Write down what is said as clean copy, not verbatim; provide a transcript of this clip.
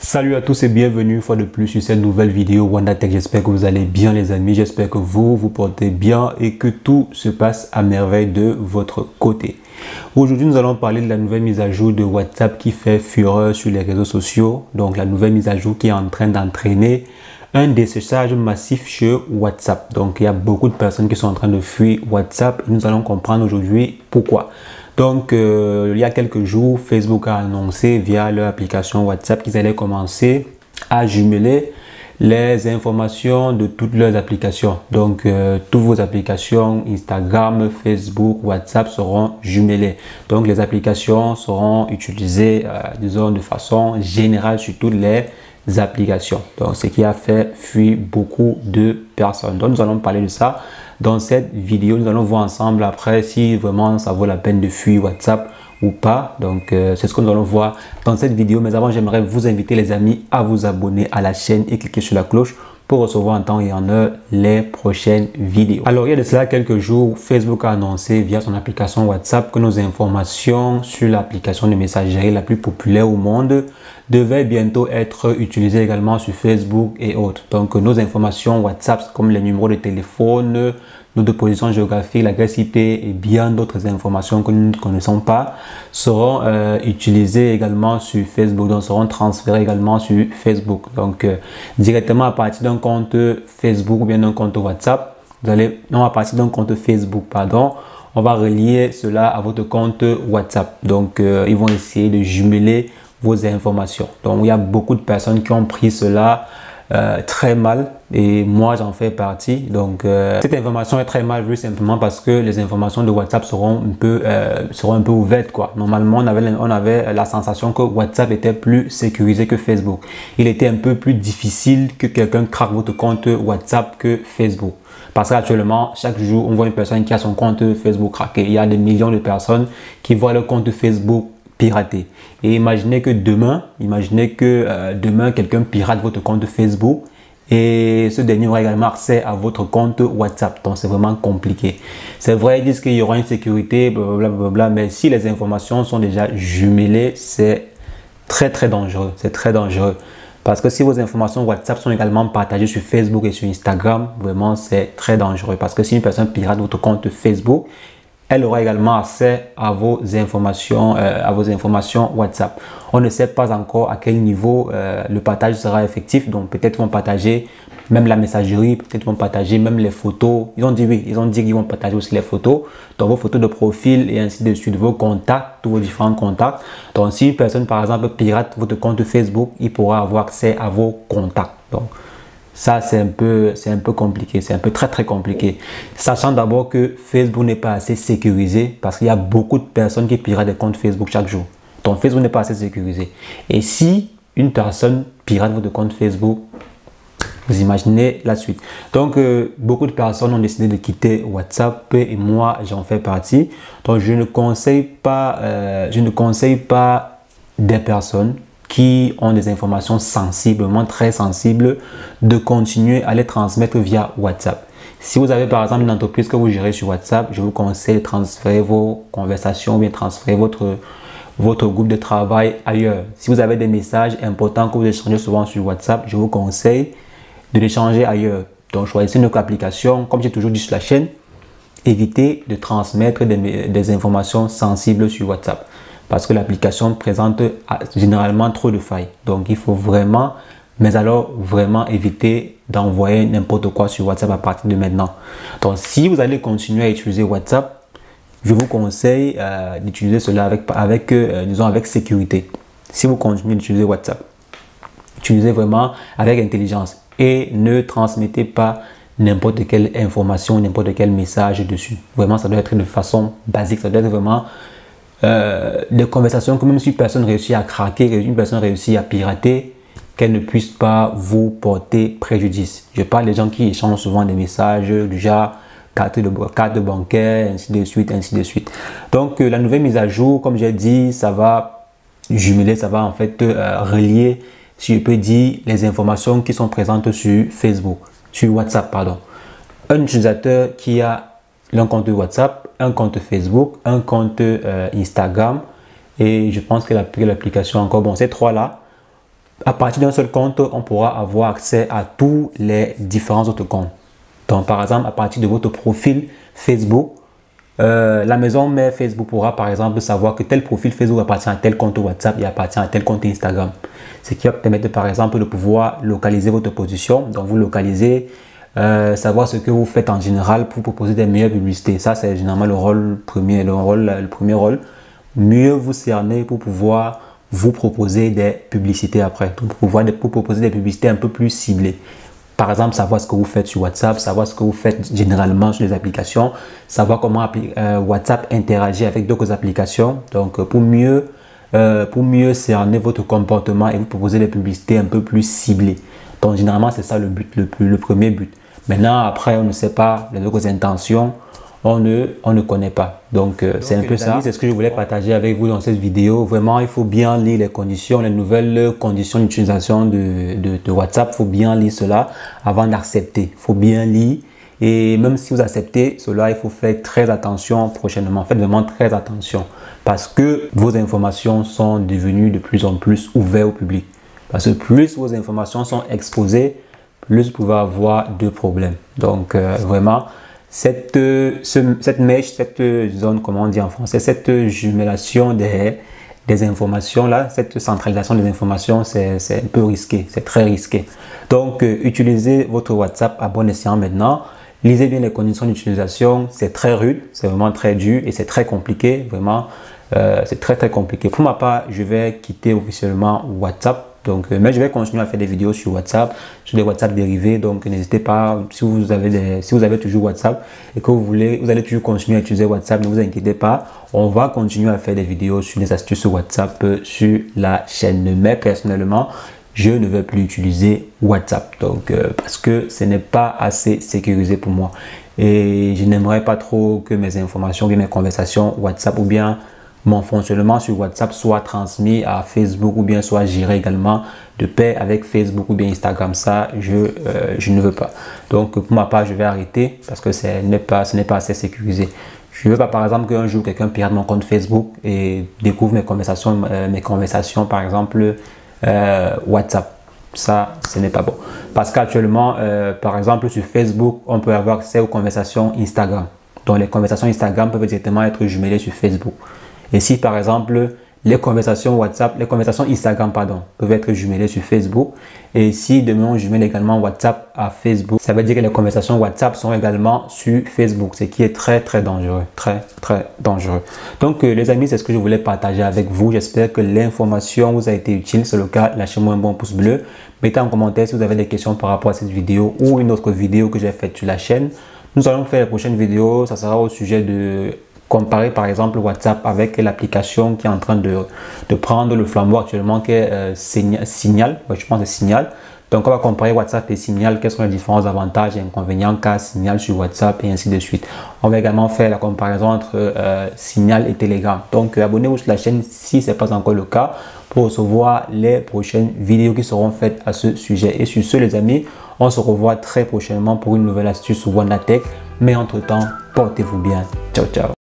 Salut à tous et bienvenue une fois de plus sur cette nouvelle vidéo WandaTech. J'espère que vous allez bien les amis, j'espère que vous portez bien et que tout se passe à merveille de votre côté. Aujourd'hui nous allons parler de la nouvelle mise à jour de WhatsApp qui fait fureur sur les réseaux sociaux. Donc la nouvelle mise à jour qui est en train d'entraîner un déséchage massif sur WhatsApp. Donc il y a beaucoup de personnes qui sont en train de fuir WhatsApp et nous allons comprendre aujourd'hui pourquoi. Donc, il y a quelques jours, Facebook a annoncé via leur application WhatsApp qu'ils allaient commencer à jumeler les informations de toutes leurs applications. Donc, toutes vos applications, Instagram, Facebook, WhatsApp seront jumelées. Donc, les applications seront utilisées, disons, de façon générale sur toutes les applications. Donc, ce qui a fait fuir beaucoup de personnes. Donc, nous allons parler de ça. Dans cette vidéo, nous allons voir ensemble après si vraiment ça vaut la peine de fuir WhatsApp ou pas. Donc, c'est ce que nous allons voir dans cette vidéo. Mais avant, j'aimerais vous inviter les amis à vous abonner à la chaîne et cliquer sur la cloche pour recevoir en temps et en heure les prochaines vidéos. Alors, il y a de cela quelques jours, Facebook a annoncé via son application WhatsApp que nos informations sur l'application de messagerie la plus populaire au monde devaient bientôt être utilisées également sur Facebook et autres. Donc, nos informations WhatsApp comme les numéros de téléphone, notre position géographique, l'adresse IP et bien d'autres informations que nous ne connaissons pas seront utilisées également sur Facebook, donc seront transférées également sur Facebook. Donc, directement à partir d'un compte Facebook ou bien d'un compte WhatsApp, à partir d'un compte Facebook, pardon, on va relier cela à votre compte WhatsApp. Donc, ils vont essayer de jumeler vos informations. Donc, il y a beaucoup de personnes qui ont pris cela très mal et moi j'en fais partie. Donc cette information est très mal vue simplement parce que les informations de WhatsApp seront un peu ouvertes quoi. Normalement on avait la sensation que WhatsApp était plus sécurisé que Facebook. Il était un peu plus difficile que quelqu'un craque votre compte WhatsApp que Facebook. Parce qu'actuellement, chaque jour, on voit une personne qui a son compte Facebook craqué. Il y a des millions de personnes qui voient leur compte Facebook piraté. Et imaginez que demain, quelqu'un pirate votre compte Facebook et ce dernier aura également accès à votre compte WhatsApp. Donc, c'est vraiment compliqué. C'est vrai, ils disent qu'il y aura une sécurité, blablabla, mais si les informations sont déjà jumelées, c'est très dangereux. C'est très dangereux. Parce que si vos informations WhatsApp sont également partagées sur Facebook et sur Instagram, vraiment, c'est très dangereux. Parce que si une personne pirate votre compte Facebook, elle aura également accès à vos informations WhatsApp. On ne sait pas encore à quel niveau le partage sera effectif. Donc, peut-être vont partager même la messagerie, peut-être vont partager même les photos. Ils ont dit oui, ils ont dit qu'ils vont partager aussi les photos. Donc, vos photos de profil et ainsi de suite, vos contacts, tous vos différents contacts. Donc, si une personne, par exemple, pirate votre compte Facebook, il pourra avoir accès à vos contacts. Donc, ça, c'est un peu compliqué, c'est un peu très compliqué. Sachant d'abord que Facebook n'est pas assez sécurisé parce qu'il y a beaucoup de personnes qui piratent des comptes Facebook chaque jour. Donc, Facebook n'est pas assez sécurisé. Et si une personne pirate votre compte Facebook, vous imaginez la suite. Donc, beaucoup de personnes ont décidé de quitter WhatsApp et moi, j'en fais partie. Donc, je ne conseille pas des personnes qui ont des informations sensibles, vraiment très sensibles, de continuer à les transmettre via WhatsApp. Si vous avez par exemple une entreprise que vous gérez sur WhatsApp, je vous conseille de transférer vos conversations ou bien transférer votre groupe de travail ailleurs. Si vous avez des messages importants que vous échangez souvent sur WhatsApp, je vous conseille de l'échanger ailleurs. Donc choisissez une autre application. Comme j'ai toujours dit sur la chaîne, évitez de transmettre des informations sensibles sur WhatsApp. Parce que l'application présente généralement trop de failles. Donc, il faut vraiment, mais alors vraiment éviter d'envoyer n'importe quoi sur WhatsApp à partir de maintenant. Donc, si vous allez continuer à utiliser WhatsApp, je vous conseille d'utiliser cela avec sécurité. Si vous continuez d'utiliser WhatsApp, utilisez vraiment avec intelligence et ne transmettez pas n'importe quelle information, n'importe quel message dessus. Vraiment, ça doit être de façon basique, ça doit être vraiment des conversations que même si une personne réussit à craquer, une personne réussit à pirater, qu'elle ne puisse pas vous porter préjudice. Je parle des gens qui échangent souvent des messages du genre carte bancaire, ainsi de suite. Donc la nouvelle mise à jour, comme j'ai dit, ça va jumeler, ça va en fait relier, si je peux dire, les informations qui sont présentes sur WhatsApp, pardon. Un utilisateur qui a un compte WhatsApp, un compte Facebook, un compte Instagram et je pense que l'application encore, bon, ces trois-là À partir d'un seul compte, on pourra avoir accès à tous les différents autres comptes. Donc, par exemple, à partir de votre profil Facebook, la maison mère Facebook pourra par exemple savoir que tel profil Facebook appartient à tel compte WhatsApp et appartient à tel compte Instagram. Ce qui va permettre par exemple de pouvoir localiser votre position. Donc, vous localisez, savoir ce que vous faites en général pour proposer des meilleures publicités. Ça, c'est généralement le premier rôle. Mieux vous cerner pour pouvoir vous proposer des publicités après. Donc, pour proposer des publicités un peu plus ciblées. Par exemple, savoir ce que vous faites sur WhatsApp, savoir ce que vous faites généralement sur les applications, savoir comment WhatsApp interagit avec d'autres applications. Donc, pour mieux cerner votre comportement et vous proposer des publicités un peu plus ciblées. Donc, généralement, c'est ça le but, le premier but. Maintenant, après, on ne sait pas les autres intentions. On ne connaît pas. Donc, c'est un peu ça. C'est ce que je voulais partager avec vous dans cette vidéo. Vraiment, il faut bien lire les conditions, les nouvelles conditions d'utilisation de WhatsApp. Il faut bien lire cela avant d'accepter. Il faut bien lire. Et même si vous acceptez cela, il faut faire très attention prochainement. Faites vraiment très attention parce que vos informations sont devenues de plus en plus ouvertes au public. Parce que plus vos informations sont exposées, plus vous pouvez avoir de problèmes. Donc, vraiment, cette mèche, cette zone, comment on dit en français, cette jumelation des informations là, cette centralisation des informations, c'est un peu risqué, c'est très risqué. Donc, utilisez votre WhatsApp à bon escient maintenant. Lisez bien les conditions d'utilisation, c'est très rude, c'est vraiment très dur et c'est très compliqué, vraiment, c'est très compliqué. Pour ma part, je vais quitter officiellement WhatsApp. Donc, mais je vais continuer à faire des vidéos sur WhatsApp, sur des WhatsApp dérivés. Donc, n'hésitez pas, si vous avez toujours WhatsApp et que vous allez toujours continuer à utiliser WhatsApp, ne vous inquiétez pas. On va continuer à faire des vidéos sur les astuces WhatsApp sur la chaîne. Mais personnellement, je ne vais plus utiliser WhatsApp. Donc, parce que ce n'est pas assez sécurisé pour moi. Et je n'aimerais pas trop que mes informations, mes conversations WhatsApp ou bien mon fonctionnement sur WhatsApp soit transmis à Facebook ou bien soit géré également de pair avec Facebook ou bien Instagram. Ça, je ne veux pas. Donc, pour ma part, je vais arrêter parce que ce n'est pas assez sécurisé. Je ne veux pas, par exemple, qu'un jour, quelqu'un perde mon compte Facebook et découvre mes conversations par exemple, WhatsApp. Ça, ce n'est pas bon. Parce qu'actuellement, par exemple, sur Facebook, on peut avoir accès aux conversations Instagram. Donc, les conversations Instagram peuvent directement être jumelées sur Facebook. Et si par exemple les conversations Instagram peuvent être jumelées sur Facebook, et si demain on jumelle également WhatsApp à Facebook, ça veut dire que les conversations WhatsApp sont également sur Facebook, ce qui est très dangereux, très dangereux. Donc les amis, c'est ce que je voulais partager avec vous. J'espère que l'information vous a été utile. Si c'est le cas, lâchez-moi un bon pouce bleu. Mettez en commentaire si vous avez des questions par rapport à cette vidéo ou une autre vidéo que j'ai faite sur la chaîne. Nous allons faire la prochaine vidéo, ça sera au sujet de comparer par exemple WhatsApp avec l'application qui est en train de prendre le flambeau actuellement, qui est Signal. Ouais, je pense que c'est Signal. Donc on va comparer WhatsApp et Signal, quels sont les différents avantages et inconvénients qu'a Signal sur WhatsApp et ainsi de suite. On va également faire la comparaison entre Signal et Telegram. Donc abonnez-vous sur la chaîne si ce n'est pas encore le cas pour recevoir les prochaines vidéos qui seront faites à ce sujet. Et sur ce les amis, on se revoit très prochainement pour une nouvelle astuce WandaTech. Mais entre temps, portez-vous bien. Ciao, ciao.